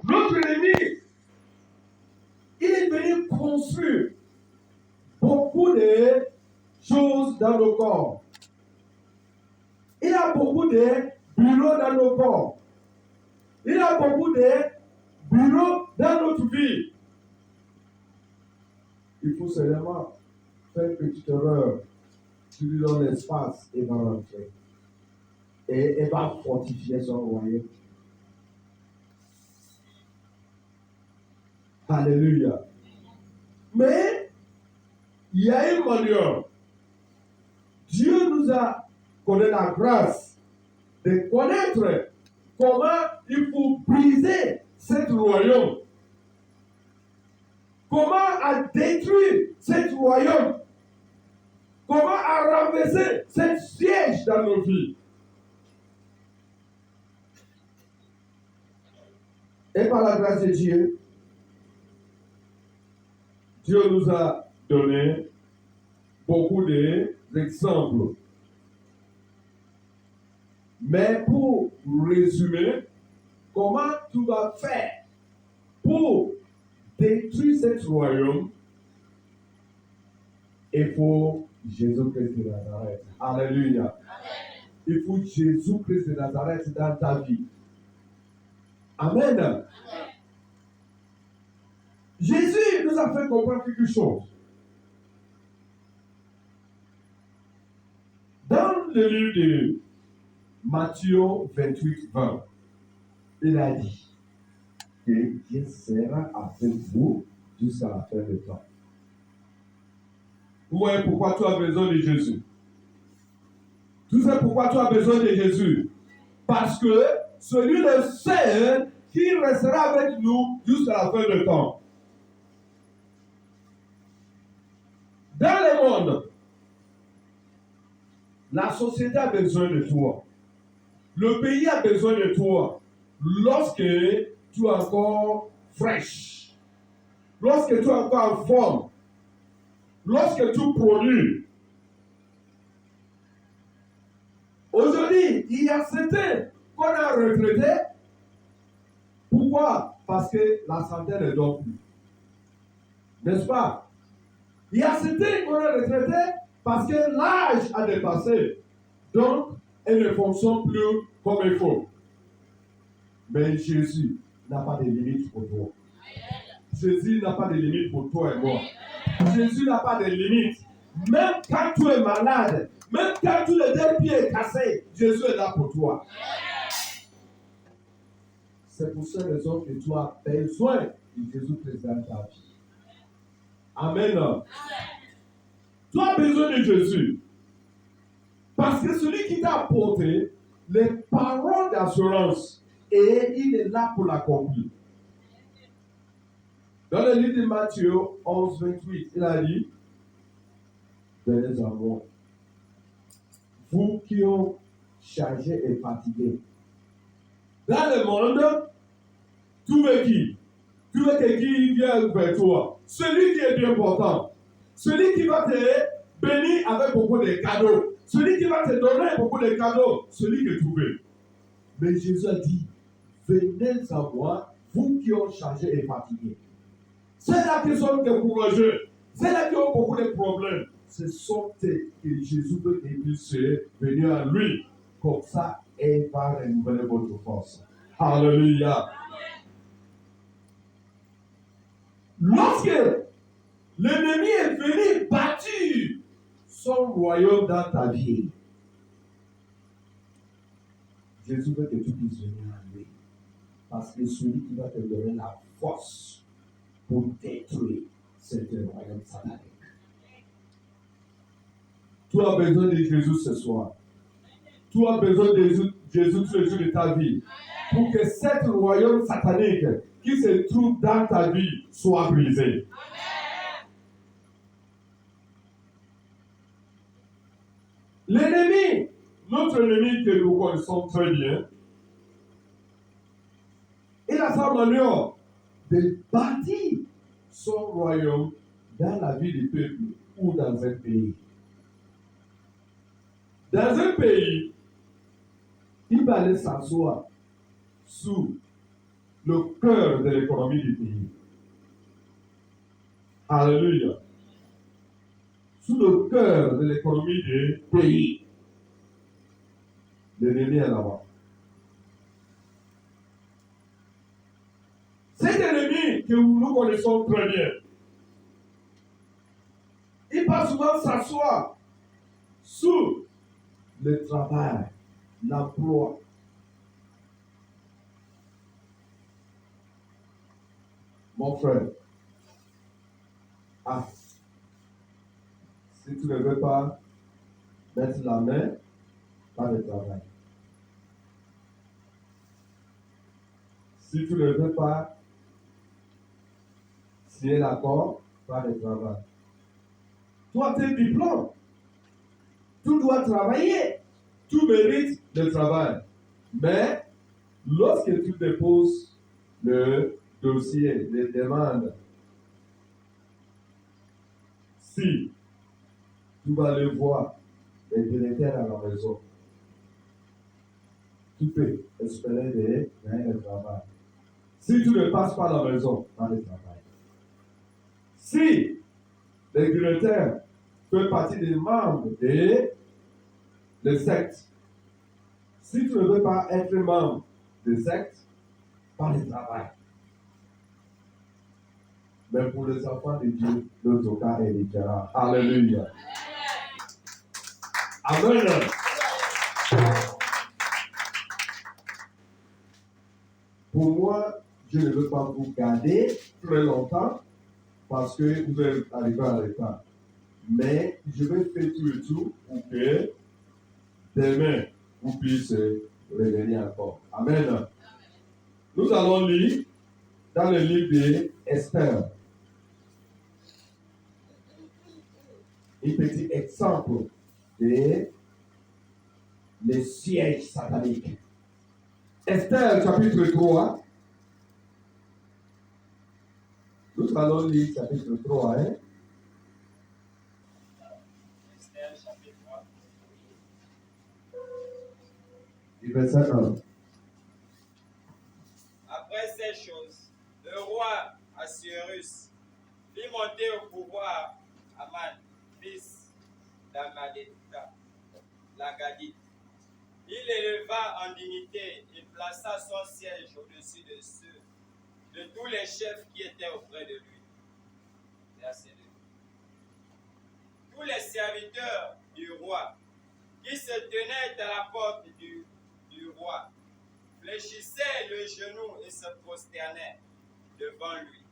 Notre ennemi, il est venu construire beaucoup de choses dans nos corps. Il a beaucoup de bureaux dans nos corps. Il a beaucoup de bureaux dans notre vie. Il faut seulement faire une petite erreur. Tu lui donnes l'espace et va rentrer. Et elle va fortifier son royaume. Alléluia. Mais il y a une manière. Dieu nous a donné la grâce de connaître comment il faut briser ce royaume. Comment détruire ce royaume. Comment renverser ce siège dans nos vies. Et par la grâce de Dieu, Dieu nous a donné beaucoup d'exemples. Mais pour résumer, comment tu vas faire pour détruire ce royaume, il faut Jésus-Christ de Nazareth. Alléluia. Amen. Il faut Jésus-Christ de Nazareth dans ta vie. Amen. Amen. Jésus nous a fait comprendre quelque chose. Dans le livre de Matthieu 28, 20, il a dit que Dieu sera avec vous jusqu'à la fin du temps. Ouais, pourquoi tu as besoin de Jésus? Tu sais pourquoi tu as besoin de Jésus? Parce que celui le seul qui restera avec nous jusqu'à la fin du temps. Dans le monde, la société a besoin de toi. Le pays a besoin de toi. Lorsque tu es encore fraîche. Lorsque tu es encore en forme. Lorsque tu produis. Aujourd'hui, il y a certains qu'on a retraités. Pourquoi? Parce que la santé ne dort plus. N'est-ce pas? Il y a certains qu'on a retraités parce que l'âge a dépassé. Donc, elles ne fonctionnent plus comme il faut. Mais Jésus n'a pas de limite pour toi. Jésus n'a pas de limite pour toi et moi. Jésus n'a pas de limite. Même quand tu es malade, même quand tu le deux pieds cassés, Jésus est là pour toi. C'est pour cette raison que tu as besoin de Jésus-Christ dans ta vie. Amen. Amen. Tu as besoin de Jésus. Parce que celui qui t'a apporté les paroles d'assurance, et il est là pour l'accomplir. Dans le livre de Matthieu 11, 28, il a dit, venez à moi, vous qui êtes chargés et fatigués. Dans le monde, tu veux qui? Tu veux que qui vienne vers toi? Celui qui est bien important. Celui qui va te bénir avec beaucoup de cadeaux. Celui qui va te donner beaucoup de cadeaux. Celui que tu veux. Mais Jésus a dit, venez à moi, vous qui êtes chargés et fatigués. C'est là qui sont découragés. C'est là qui ont beaucoup de problèmes. Ce sont eux que Jésus veut que vous puissiez venir à lui. Comme ça, il va renouveler votre force. Alléluia. Lorsque l'ennemi est venu bâtir son royaume dans ta vie, Jésus veut que tu puisses venir à lui. Parce que celui qui va te donner la force pour détruire ce royaume satanique. Tu as besoin de Jésus ce soir. Tu as besoin de Jésus tous les jours de ta vie. Pour que ce royaume satanique qui se trouve dans ta vie soit brisé. L'ennemi, notre ennemi que nous connaissons très bien, il a sa manière de bâtir son royaume dans la vie du peuple ou dans un pays. Dans un pays, il va aller s'asseoir sous le cœur de l'économie du pays. Alléluia. Sous le cœur de l'économie du pays. L'ennemi est là-bas. Cet ennemi que nous connaissons très bien, il va souvent s'asseoir sur le travail, l'emploi. Mon frère, si tu ne veux pas mettre la main, pas de travail. Si tu ne veux pas signer l'accord, pas de travail. Toi, tes diplômes, tu dois travailler. Tu mérites le travail. Mais lorsque tu déposes le dossier, les demandes, si tu vas aller voir les directeurs à la maison, tu peux espérer de gagner le travail. Si tu ne passes pas à la maison, pas de travail. Si les directeurs font partie des membres des sectes, si tu ne veux pas être membre des sectes, pas de travail. Mais pour les enfants de Dieu, notre cas est différent. Alléluia. Amen. Pour moi, je ne veux pas vous garder très longtemps parce que vous êtes arrivé à l'état. Mais je vais faire tout le tout pour que demain, vous puissiez revenir encore. Amen. Nous allons lire dans le livre d'Esther un petit exemple de le siège satanique. Esther chapitre 3. Nous allons lire chapitre 3. Esther chapitre 3. Du verset 1. Après ces choses, le roi Assuérus fit monter au pouvoir Aman, fils d'Amaléta, l'Agadite. Il l'éleva en dignité et plaça son siège au-dessus de ceux de tous les chefs qui étaient auprès de lui. Verset 2. Tous les serviteurs du roi qui se tenaient à la porte du roi fléchissaient le genou et se prosternaient devant lui,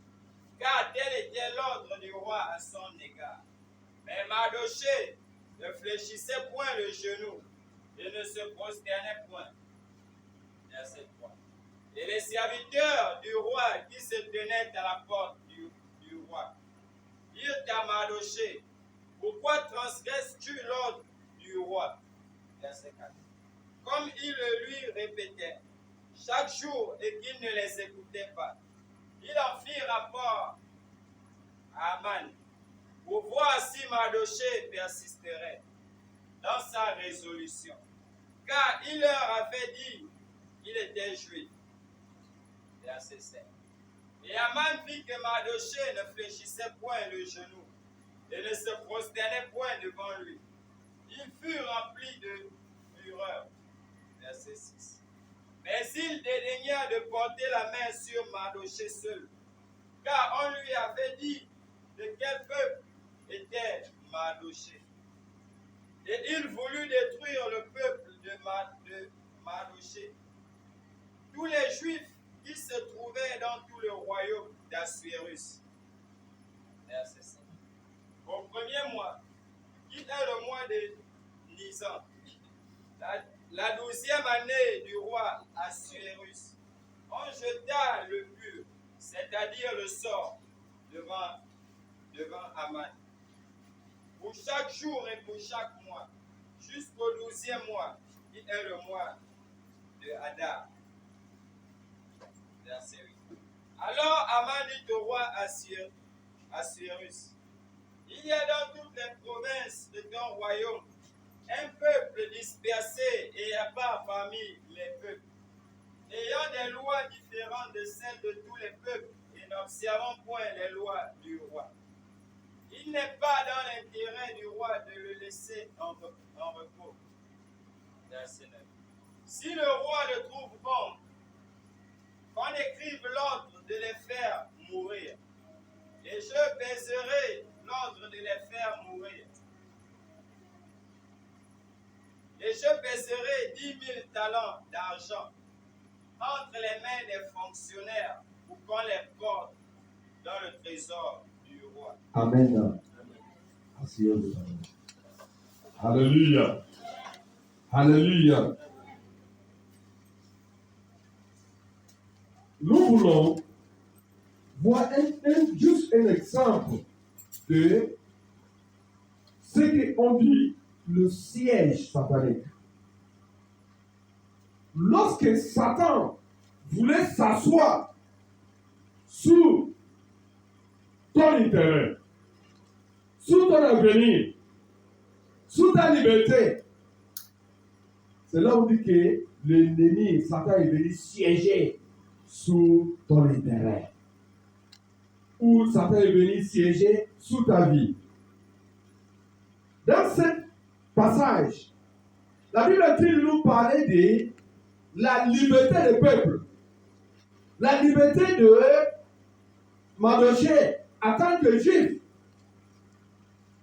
car tel était l'ordre du roi à son égard. Mais Mardochée ne fléchissait point le genou et ne se prosternait point. Verset 3. Et les serviteurs du roi qui se tenaient à la porte du roi dirent à Mardochée: pourquoi transgresses-tu l'ordre du roi? Verset 4. Comme il le lui répétait chaque jour et qu'il ne les écoutait pas, il en fit rapport à Aman pour voir si Mardochée persisterait dans sa résolution, car il leur avait dit qu'il était juif. Verset 7. Et Aman vit que Mardochée ne fléchissait point le genou et ne se prosternait point devant lui. Il fut rempli de fureur. Verset 6. Mais il dédaigna de porter la main sur Mardochée seul, car on lui avait dit de quel peuple était Mardochée. Et il voulut détruire le peuple de Mardochée. Tous les Juifs qui se trouvaient dans tout le royaume d'Assuérus. Verset 5. Au premier mois, qui est le mois de Nisan, la 12e année du roi Assuérus, on jeta le pur, c'est-à-dire le sort, devant Aman, pour chaque jour et pour chaque mois, jusqu'au 12e mois, qui est le mois de Hadar. Verset 8. Alors Aman dit au roi Assuérus: il y a dans toutes les provinces de ton royaume un peuple dispersé et à part parmi les peuples, ayant des lois différentes différente de celle de tous les peuples et n'observons point les lois du roi. Il n'est pas dans l'intérêt du roi de le laisser en repos. Verset 9. Si le roi le trouve bon, qu'on écrive l'ordre de les faire mourir. Et je baiserai l'ordre de les faire mourir. Et je baiserai 10 000 talents d'argent entre les mains des fonctionnaires pour qu'on les porte dans le trésor du roi. Amen. Alléluia. Alléluia. Nous voulons voir juste un exemple de ce qu'on dit le siège satanique. Lorsque Satan voulait s'asseoir sous ton intérêt, sous ton avenir, sous ta liberté, c'est là où on dit que l'ennemi, Satan, est venu siéger sous ton intérêt. Ou Satan est venu siéger sous ta vie. Dans ce passage, la Bible nous parlait de la liberté des peuples. La liberté de Mardochée en tant que juif.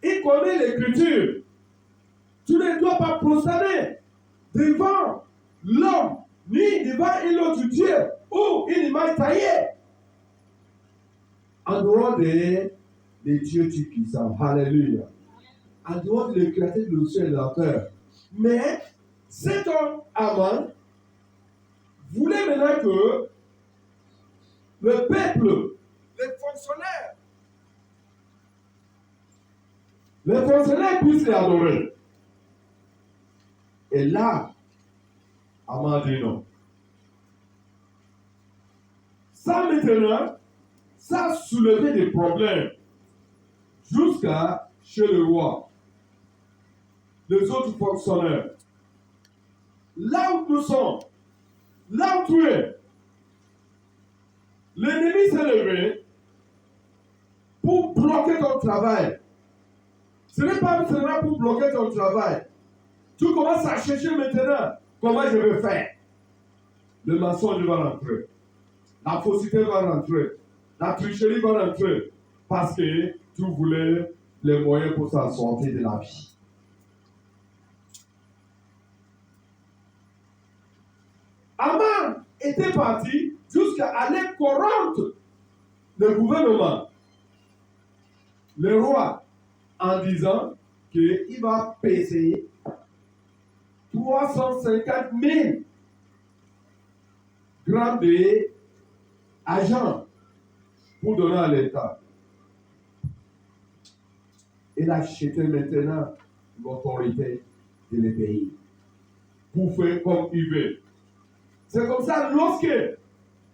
Il connaît l'écriture. Tu ne dois pas prosterner devant l'homme, ni devant un autre Dieu ou une image taillée. En dehors des dieux tout-puissants. Alléluia. En dehors de l'écriture de le ciel et la terre. Mais cet homme, Aman, voulait maintenant que le peuple, les fonctionnaires puissent l'adorer. Et là, Aman dit non. Ça maintenant, ça a soulevé des problèmes jusqu'à chez le roi, les autres fonctionnaires. Là où nous sommes, là où tu es, l'ennemi s'est levé pour bloquer ton travail. Ce n'est pas seulement pour bloquer ton travail. Tu commences à chercher maintenant comment je vais faire. Le mensonge va rentrer. La fausseté va rentrer. La tricherie va rentrer. Parce que tu voulais les moyens pour s'en sortir de la vie. Aman était parti jusqu'à aller corrompre le gouvernement, le roi, en disant qu'il va payer 350 000 grammes d'argent pour donner à l'État. Il a acheté maintenant l'autorité de le pays pour faire comme il veut. C'est comme ça, lorsque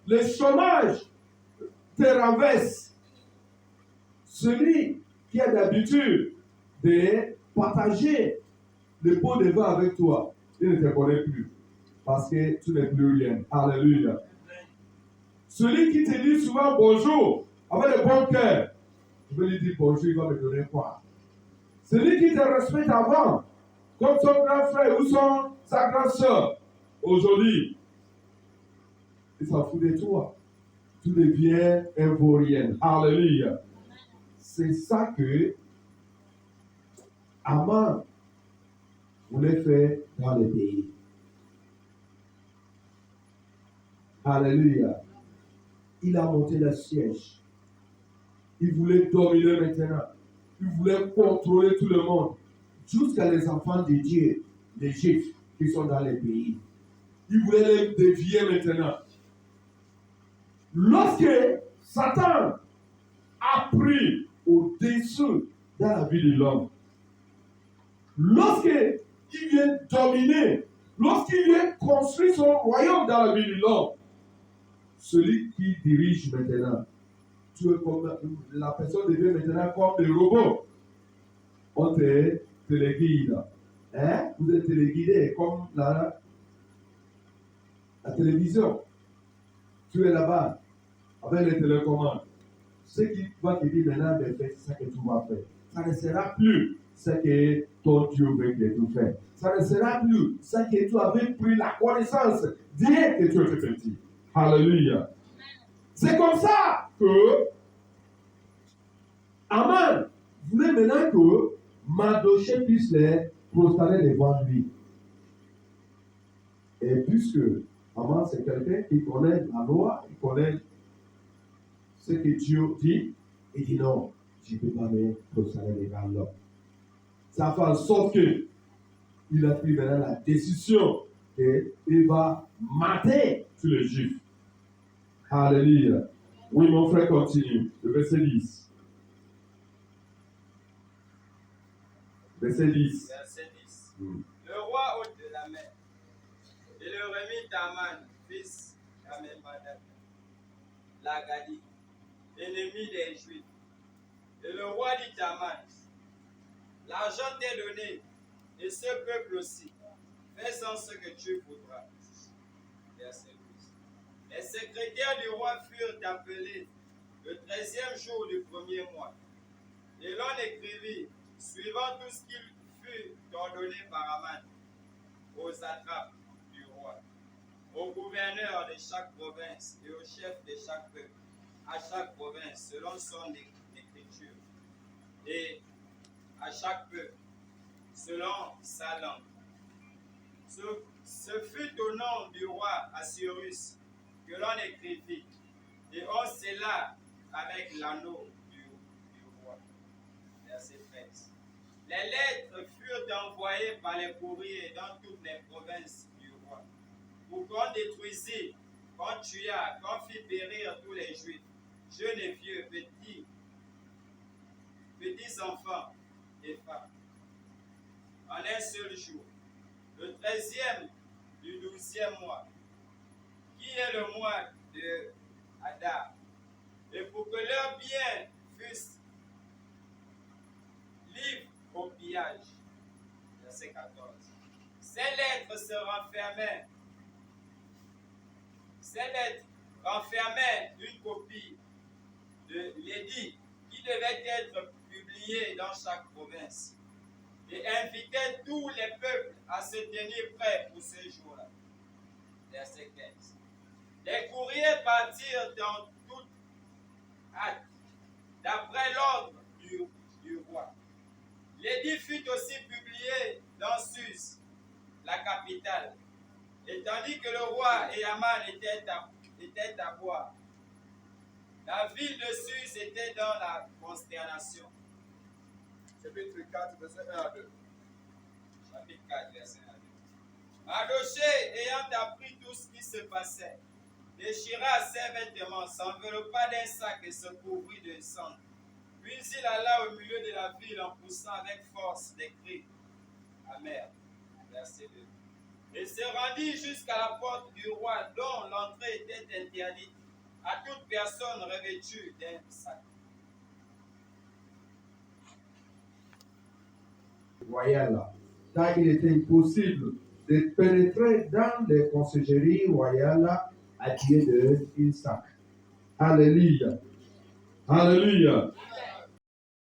le chômage te renverse, celui qui a l'habitude de partager le pot de vin avec toi, il ne te connaît plus. Parce que tu n'es plus rien. Alléluia. Celui qui te dit souvent bonjour, avec le bon cœur, je vais lui dire bonjour, il va me donner quoi? Celui qui te respecte avant, comme son grand frère ou sa grande soeur, aujourd'hui, il s'en fout de toi. Tu deviens un vaurien. Alléluia. C'est ça que Aman voulait faire dans le pays. Alléluia. Il a monté le siège. Il voulait dominer maintenant. Il voulait contrôler tout le monde. Jusqu'à les enfants de Dieu, les Juifs qui sont dans le pays. Il voulait les dévier maintenant. Lorsque Satan a pris au-dessus dans la vie de l'homme, lorsqu'il vient dominer, lorsqu'il vient construire son royaume dans la vie de l'homme, celui qui dirige maintenant, tu es comme la personne devient maintenant comme des robots. On te téléguide. Hein? Vous êtes téléguidé comme la télévision. Tu es là-bas avec les télécommandes. Ce qui va te dire maintenant de faire, c'est ça que tu vas faire. Ça ne sera plus ce que ton Dieu veut que tu fasses. Ça ne sera plus ce que tu avais pris la connaissance d'hier que tu étais petit. Alléluia. C'est comme ça que Aman voulait maintenant que Mardochée puisse les prosterner devant lui. Et puisque Aman c'est quelqu'un qui connaît la loi, il connaît ce que Dieu dit, il dit non, je ne peux pas me prosterner devant l'homme. Ça fait en sorte qu'il a pris maintenant la décision qu'il va mater tous les Juifs. Alléluia. Oui, mon frère, continue. Le verset 10. Verset 10. Verset 10. Le roi ôte de la main et le remit à Aman, fils d'Amminadab, l'Agadi, ennemi des Juifs. Et le roi dit à Aman, l'argent t'est donné, et ce peuple aussi. Fais-en ce que tu voudras. Verset 12. Les secrétaires du roi furent appelés le 13e jour du premier mois. Et l'on écrivit, suivant tout ce qui fut ordonné par Aman, aux satrapes du roi, aux gouverneurs de chaque province et aux chefs de chaque peuple, à chaque province, selon son écriture, et à chaque peuple, selon sa langue. Ce fut au nom du roi Assuérus que l'on écrivit, et on scella avec l'anneau du roi. Verset 13. Les lettres furent envoyées par les courriers dans toutes les provinces du roi, pour qu'on détruisît, qu'on tuât, qu'on fit périr tous les Juifs, jeunes et vieux, petits enfants et femmes, en un seul jour, le 13e du 12e mois, qui est le mois de Adar, et pour que leurs biens fussent livrés au pillage. Verset 14. Ces lettres se renfermaient. Ces lettres renfermaient une copie de l'édit qui devait être publié dans chaque province et invitaient tous les peuples à se tenir prêts pour ce jour-là. Verset 15. Les courriers partirent dans toute hâte, d'après l'ordre du roi. L'édit fut aussi publié dans Suse, la capitale, et tandis que le roi et Aman étaient à boire, la ville de Suse était dans la consternation. Chapitre 4, verset 1 à 2. Chapitre 4, verset 1 à 2. Mardochée, ayant appris tout ce qui se passait, déchira ses vêtements, s'enveloppa d'un sac et se couvrit de sang. Puis il alla au milieu de la ville en poussant avec force des cris amers. Verset 2. Et se rendit jusqu'à la porte du roi, dont l'entrée était interdite à toute personne revêtue d'un sac. Royal, car il était impossible de pénétrer dans les conciergeries royales habillées d'un sac. Alléluia. Alléluia.